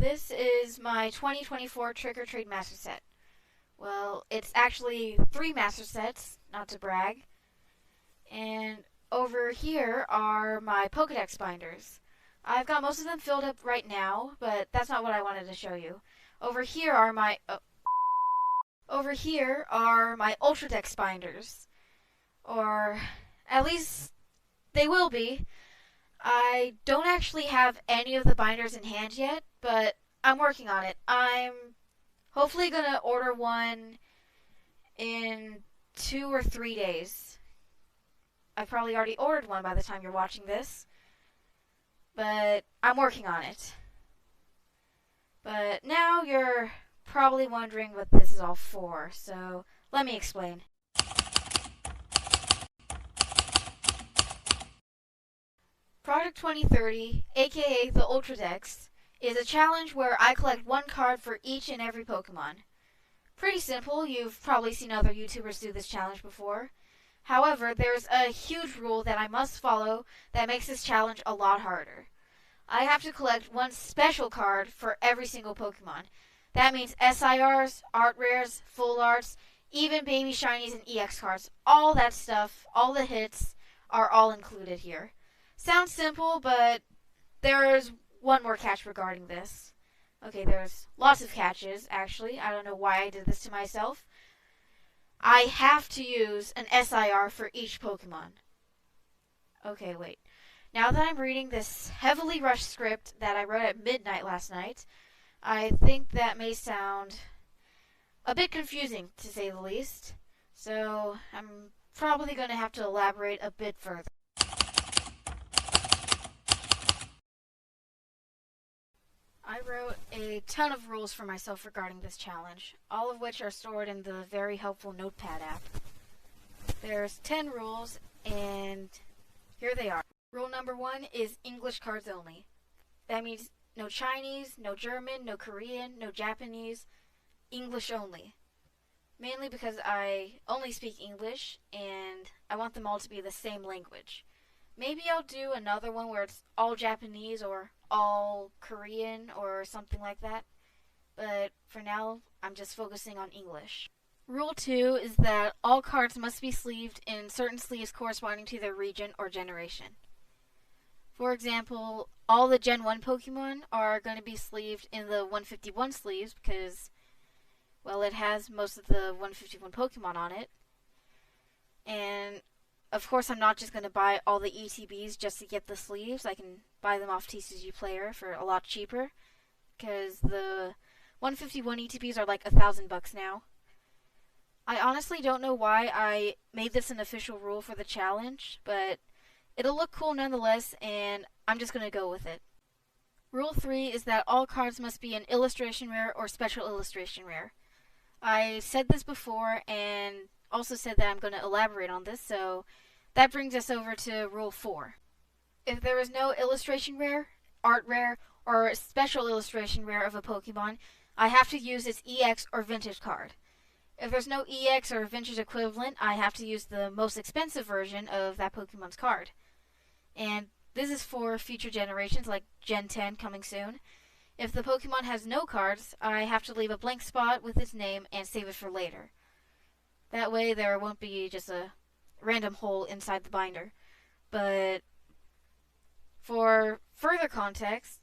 This is my 2024 Trick or Treat Master Set. Well, it's actually 3 Master Sets, not to brag. And over here are my Pokedex binders. I've got most of them filled up right now, but that's not what I wanted to show you. Over here are my Ultradex binders. Or at least they will be. I don't actually have any of the binders in hand yet, but I'm working on it. I'm hopefully going to order one in 2 or 3 days. I've probably already ordered one by the time you're watching this, but I'm working on it. But now you're probably wondering what this is all for, so let me explain. Project 2030, aka the Ultradex, is a challenge where I collect one card for each and every Pokemon. Pretty simple, you've probably seen other YouTubers do this challenge before. However, there's a huge rule that I must follow that makes this challenge a lot harder. I have to collect one special card for every single Pokemon. That means SIRs, Art Rares, Full Arts, even Baby Shinies and EX cards. All that stuff, all the hits, are all included here. Sounds simple, but there's one more catch regarding this. Okay, there's lots of catches, actually. I don't know why I did this to myself. I have to use an SIR for each Pokemon. Okay, wait. Now that I'm reading this heavily rushed script that I wrote at midnight last night, I think that may sound a bit confusing, to say the least. So, I'm probably going to have to elaborate a bit further. I wrote a ton of rules for myself regarding this challenge, all of which are stored in the very helpful Notepad app. There's 10 rules, and here they are. Rule number 1 is English cards only. That means no Chinese, no German, no Korean, no Japanese, English only. Mainly because I only speak English, and I want them all to be the same language. Maybe I'll do another one where it's all Japanese or all Korean or something like that. But for now, I'm just focusing on English. Rule 2 is that all cards must be sleeved in certain sleeves corresponding to their region or generation. For example, all the Gen 1 Pokemon are going to be sleeved in the 151 sleeves because, well, it has most of the 151 Pokemon on it. And of course, I'm not just going to buy all the ETBs just to get the sleeves. I can buy them off TCG Player for a lot cheaper, because the 151 ETBs are like $1,000 now. I honestly don't know why I made this an official rule for the challenge, but it'll look cool nonetheless, and I'm just going to go with it. Rule 3 is that all cards must be an illustration rare or special illustration rare. I said this before, and also said that I'm going to elaborate on this, so that brings us over to Rule 4. If there is no illustration rare, art rare, or special illustration rare of a Pokemon, I have to use its EX or vintage card. If there's no EX or vintage equivalent, I have to use the most expensive version of that Pokemon's card. And this is for future generations, like Gen 10 coming soon. If the Pokemon has no cards, I have to leave a blank spot with its name and save it for later. That way there won't be just a random hole inside the binder. But for further context,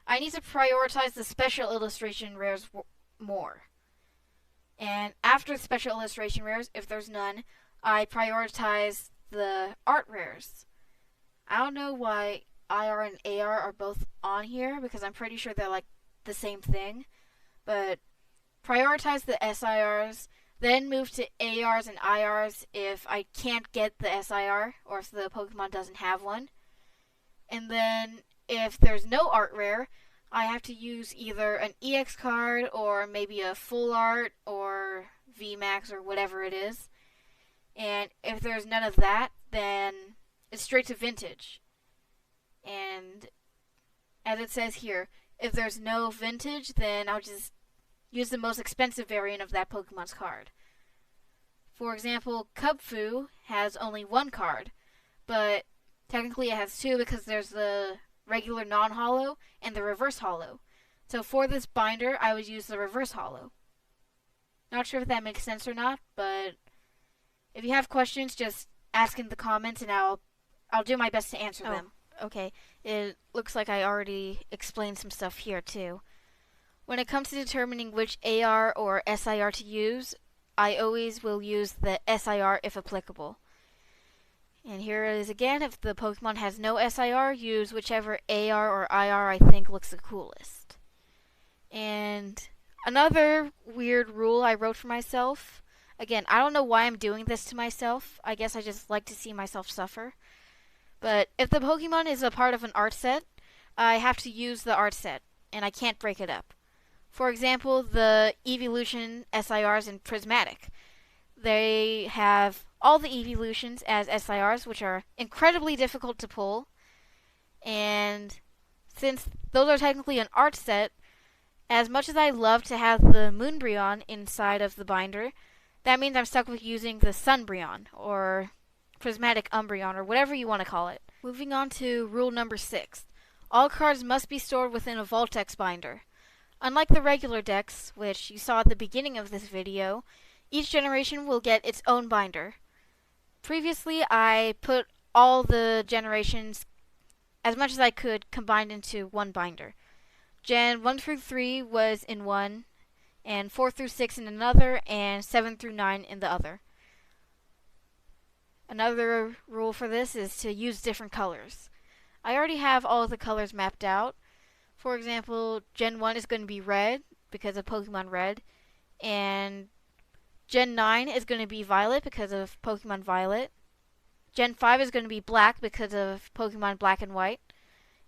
I need to prioritize the special illustration rares more. And after the special illustration rares, if there's none, I prioritize the art rares. I don't know why IR and AR are both on here, because I'm pretty sure they're like the same thing. But prioritize the SIRs, then move to ARs and IRs if I can't get the SIR, or if the Pokemon doesn't have one. And then, if there's no art rare, I have to use either an EX card, or maybe a Full Art, or VMAX, or whatever it is. And if there's none of that, then it's straight to vintage. And as it says here, if there's no vintage, then I'll just use the most expensive variant of that Pokemon's card. For example, Kubfu has only one card, but technically it has two because there's the regular non-holo and the reverse holo. So for this binder, I would use the reverse holo. Not sure if that makes sense or not, but if you have questions, just ask in the comments and I'll do my best to answer them. Okay, it looks like I already explained some stuff here too. When it comes to determining which AR or SIR to use, I always will use the SIR if applicable. And here it is again, if the Pokemon has no SIR, use whichever AR or IR I think looks the coolest. And another weird rule I wrote for myself, again, I don't know why I'm doing this to myself, I guess I just like to see myself suffer. But if the Pokemon is a part of an art set, I have to use the art set, and I can't break it up. For example, the Evolution SIRs in Prismatic. They have all the Evolutions as SIRs, which are incredibly difficult to pull. And since those are technically an art set, as much as I love to have the Moonbryon inside of the binder, that means I'm stuck with using the Sunbryon, or Prismatic Umbreon, or whatever you want to call it. Moving on to rule number 6. All cards must be stored within a Voltex binder. Unlike the regular decks, which you saw at the beginning of this video, each generation will get its own binder. Previously, I put all the generations, as much as I could, combined into one binder. Gen 1 through 3 was in one, and 4 through 6 in another, and 7 through 9 in the other. Another rule for this is to use different colors. I already have all of the colors mapped out. For example, Gen 1 is going to be red because of Pokemon Red, and Gen 9 is going to be violet because of Pokemon Violet. Gen 5 is going to be black because of Pokemon Black and White,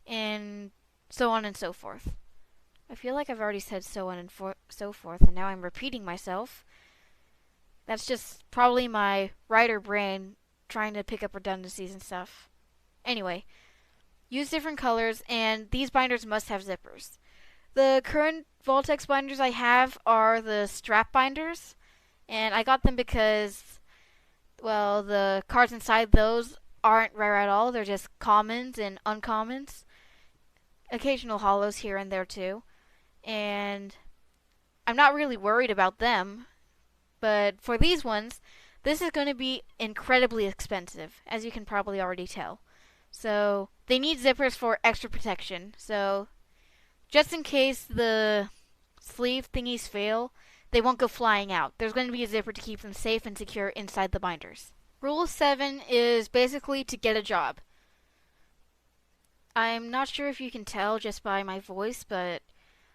and so on and so forth. I feel like I've already said so on and so forth, and now I'm repeating myself. That's just probably my writer brain trying to pick up redundancies and stuff. Anyway, use different colors, and these binders must have zippers. The current Voltex binders I have are the strap binders, and I got them because, well, the cards inside those aren't rare at all. They're just commons and uncommons. Occasional holos here and there too. And I'm not really worried about them. But for these ones, this is going to be incredibly expensive, as you can probably already tell. So they need zippers for extra protection. So just in case the sleeve thingies fail, they won't go flying out. There's going to be a zipper to keep them safe and secure inside the binders. Rule 7 is basically to get a job. I'm not sure if you can tell just by my voice, but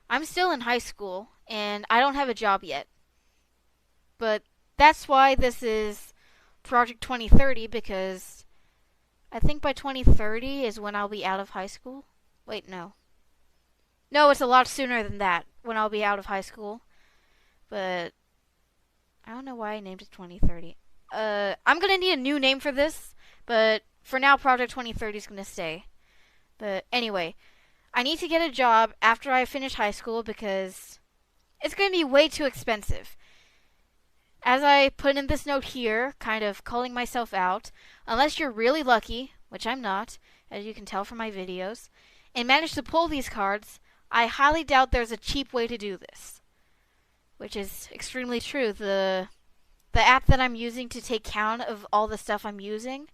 I'm still in high school, and I don't have a job yet. But that's why this is Project 2030, because I think by 2030 is when I'll be out of high school. Wait, no. No, it's a lot sooner than that, when I'll be out of high school. But I don't know why I named it 2030. I'm gonna need a new name for this, but for now Project 2030 is gonna stay. But anyway, I need to get a job after I finish high school because it's gonna be way too expensive. As I put in this note here, kind of calling myself out, unless you're really lucky, which I'm not, as you can tell from my videos, and manage to pull these cards, I highly doubt there's a cheap way to do this. Which is extremely true. The app that I'm using to take count of all the stuff I'm using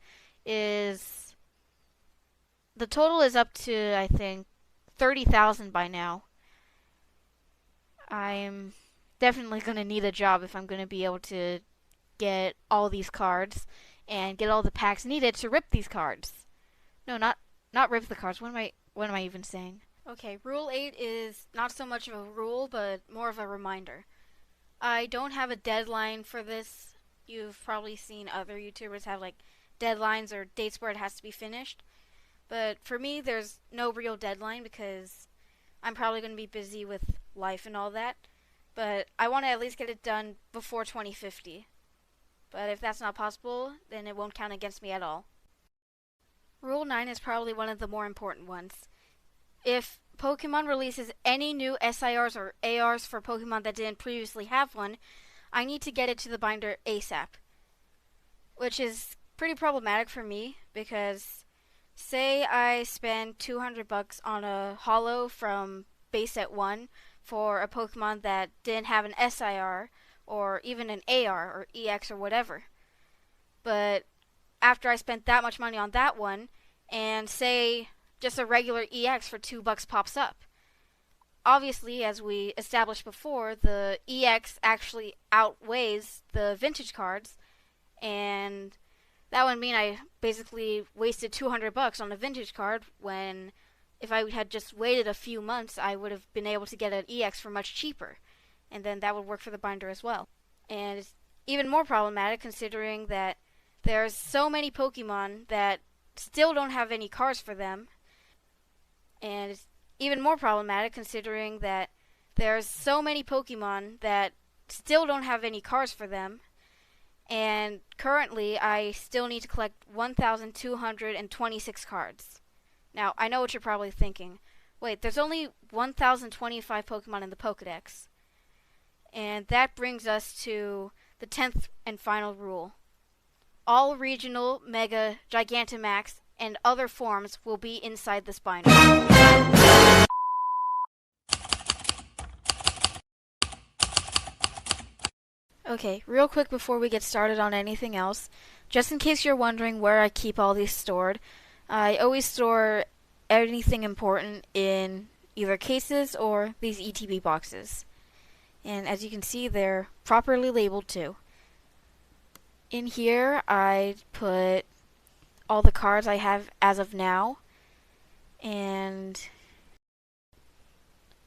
is... the total is up to, I think, 30,000 by now. I'm definitely going to need a job if I'm going to be able to get all these cards and get all the packs needed to rip these cards. No, not rip the cards. What am I even saying? Okay, Rule 8 is not so much of a rule, but more of a reminder. I don't have a deadline for this. You've probably seen other YouTubers have like deadlines or dates where it has to be finished. But for me, there's no real deadline because I'm probably going to be busy with life and all that. But I want to at least get it done before 2050. But if that's not possible, then it won't count against me at all. Rule 9 is probably one of the more important ones. If Pokemon releases any new SIRs or ARs for Pokemon that didn't previously have one, I need to get it to the binder ASAP. Which is pretty problematic for me because say I spend $200 on a holo from base set 1 for a Pokemon that didn't have an SIR or even an AR or EX or whatever. But after I spent that much money on that one, and say just a regular EX for $2 pops up, obviously, as we established before, the EX actually outweighs the vintage cards, and that would mean I basically wasted $200 on a vintage card when if I had just waited a few months, I would have been able to get an EX for much cheaper, and then that would work for the binder as well. And it's even more problematic considering that there's so many Pokemon that still don't have any cards for them, and it's even more problematic considering that there's so many Pokemon that still don't have any cards for them, and currently I still need to collect 1,226 cards. Now, I know what you're probably thinking. Wait, there's only 1,025 Pokemon in the Pokedex. And that brings us to the 10th and final rule. All regional, mega, Gigantamax, and other forms will be inside this binder. Okay, real quick before we get started on anything else, just in case you're wondering where I keep all these stored, I always store anything important in either cases or these ETB boxes. And as you can see, they're properly labeled too. In here, I put all the cards I have as of now, and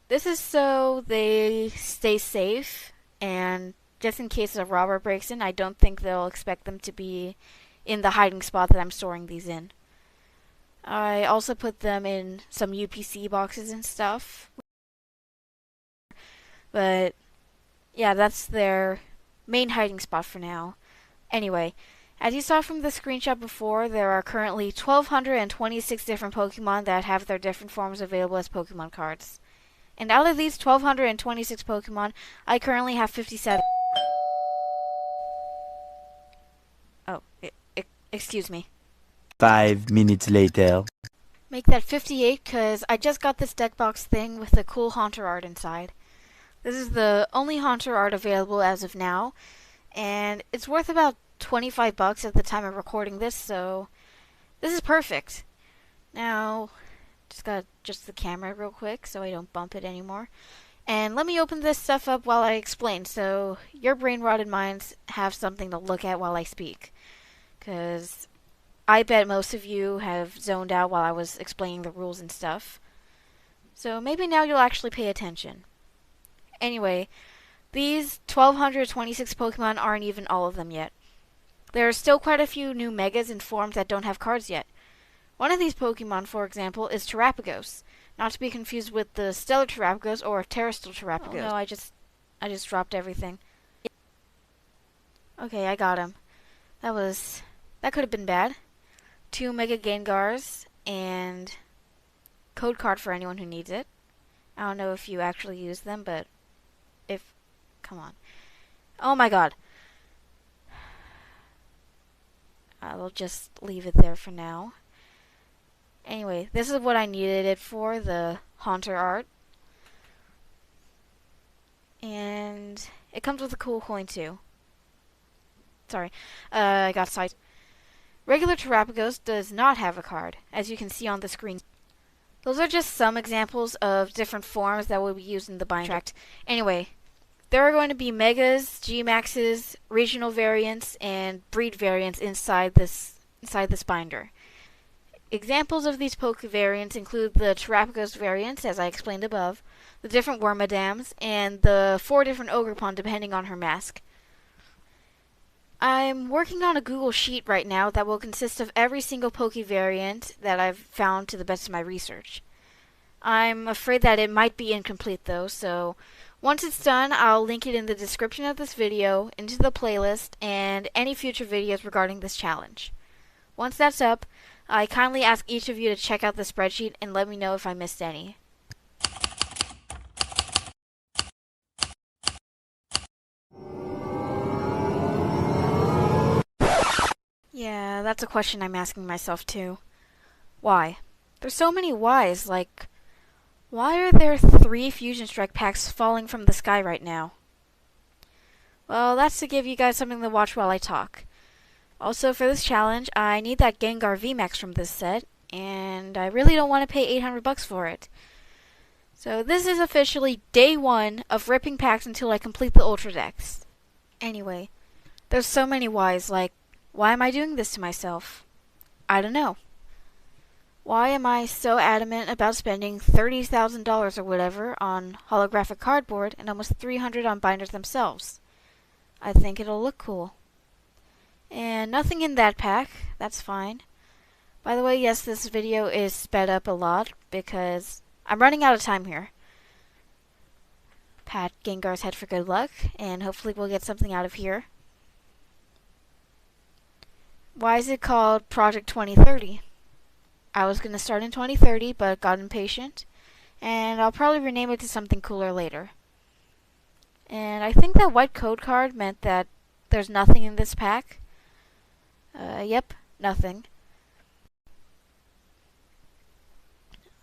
this is so they stay safe, and just in case a robber breaks in, I don't think they'll expect them to be in the hiding spot that I'm storing these in. I also put them in some UPC boxes and stuff. But yeah, that's their main hiding spot for now. Anyway, as you saw from the screenshot before, there are currently 1,226 different Pokemon that have their different forms available as Pokemon cards. And out of these 1,226 Pokemon, I currently have 57. Oh, excuse me. 5 minutes later. Make that 58 because I just got this deck box thing with the cool Haunter art inside. This is the only Haunter art available as of now, and it's worth about $25 at the time of recording this, so this is perfect. Now, just gotta adjust the camera real quick so I don't bump it anymore. And let me open this stuff up while I explain, so your brain-rotted minds have something to look at while I speak. Because I bet most of you have zoned out while I was explaining the rules and stuff. So maybe now you'll actually pay attention. Anyway, these 1,226 Pokemon aren't even all of them yet. There are still quite a few new Megas and forms that don't have cards yet. One of these Pokemon, for example, is Terrapagos, not to be confused with the Stellar Terrapagos or Terrestrial Terrapagos. Oh no, I just dropped everything. Okay, I got him. That could have been bad. 2 Mega Gengars, and code card for anyone who needs it. I don't know if you actually use them, but come on. Oh my god. I'll just leave it there for now. Anyway, this is what I needed it for, the Haunter art. And it comes with a cool coin too. Sorry, I got sight. Regular Terrapagos does not have a card, as you can see on the screen. Those are just some examples of different forms that will be used in the binder. Anyway, there are going to be Megas, G-Maxes, regional variants, and breed variants inside this binder. Examples of these Poke variants include the Terrapagos variants, as I explained above, the different Wormadams, and the 4 different Ogerpon depending on her mask. I'm working on a Google Sheet right now that will consist of every single Poke variant that I've found to the best of my research. I'm afraid that it might be incomplete though, so once it's done, I'll link it in the description of this video, into the playlist, and any future videos regarding this challenge. Once that's up, I kindly ask each of you to check out the spreadsheet and let me know if I missed any. Yeah, that's a question I'm asking myself too. Why? There's so many whys, like, Why are there 3 Fusion Strike packs falling from the sky right now? Well, that's to give you guys something to watch while I talk. Also, for this challenge, I need that Gengar VMAX from this set, and I really don't want to pay 800 bucks for it. So this is officially day 1 of ripping packs until I complete the Ultra Dex. Anyway, there's so many whys, like, why am I doing this to myself? I don't know. Why am I so adamant about spending $30,000 or whatever on holographic cardboard and almost $300 on binders themselves? I think it'll look cool. And nothing in that pack, that's fine. By the way, yes, this video is sped up a lot because I'm running out of time here. Pat Gengar's head for good luck, and hopefully we'll get something out of here. Why is it called Project 2030? I was going to start in 2030, but got impatient, and I'll probably rename it to something cooler later. And I think that white code card meant that there's nothing in this pack. Yep, nothing.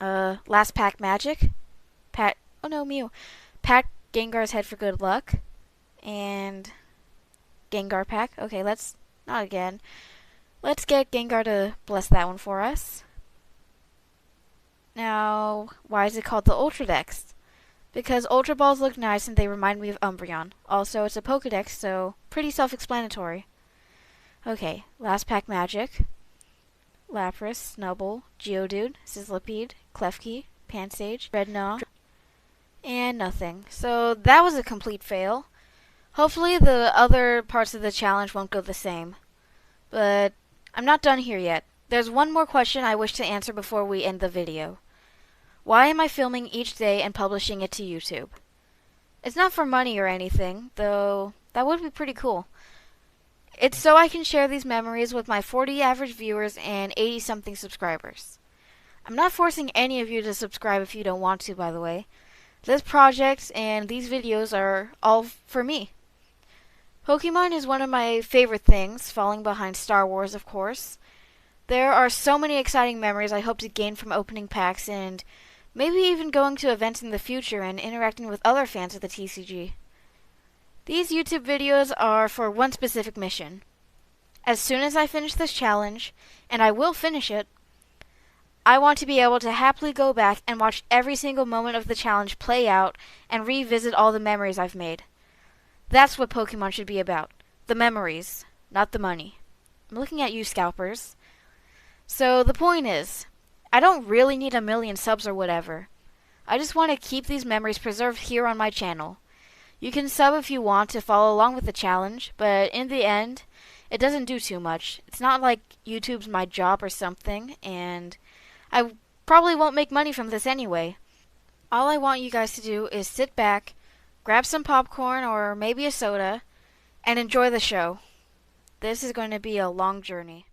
Last pack magic. Oh no, Mew. Pat Gengar's head for good luck. And Gengar pack. Okay, not again. Let's get Gengar to bless that one for us. Now, why is it called the Ultra Dex? Because Ultra Balls look nice and they remind me of Umbreon. Also, it's a Pokedex, so pretty self-explanatory. Okay, last pack magic. Lapras, Snubbull, Geodude, Sizzlipede, Klefki, Pansage, Redknaw, and nothing. So that was a complete fail. Hopefully the other parts of the challenge won't go the same. But I'm not done here yet. There's one more question I wish to answer before we end the video. Why am I filming each day and publishing it to YouTube? It's not for money or anything, though that would be pretty cool. It's so I can share these memories with my 40 average viewers and 80-something subscribers. I'm not forcing any of you to subscribe if you don't want to, by the way. This project and these videos are all for me. Pokemon is one of my favorite things, falling behind Star Wars, of course. There are so many exciting memories I hope to gain from opening packs and maybe even going to events in the future and interacting with other fans of the TCG. These YouTube videos are for one specific mission. As soon as I finish this challenge, and I will finish it, I want to be able to happily go back and watch every single moment of the challenge play out and revisit all the memories I've made. That's what Pokemon should be about. The memories, not the money. I'm looking at you, scalpers. So the point is, I don't really need 1 million subs or whatever. I just want to keep these memories preserved here on my channel. You can sub if you want to follow along with the challenge, but in the end, it doesn't do too much. It's not like YouTube's my job or something, and I probably won't make money from this anyway. All I want you guys to do is sit back, grab some popcorn or maybe a soda, and enjoy the show. This is going to be a long journey.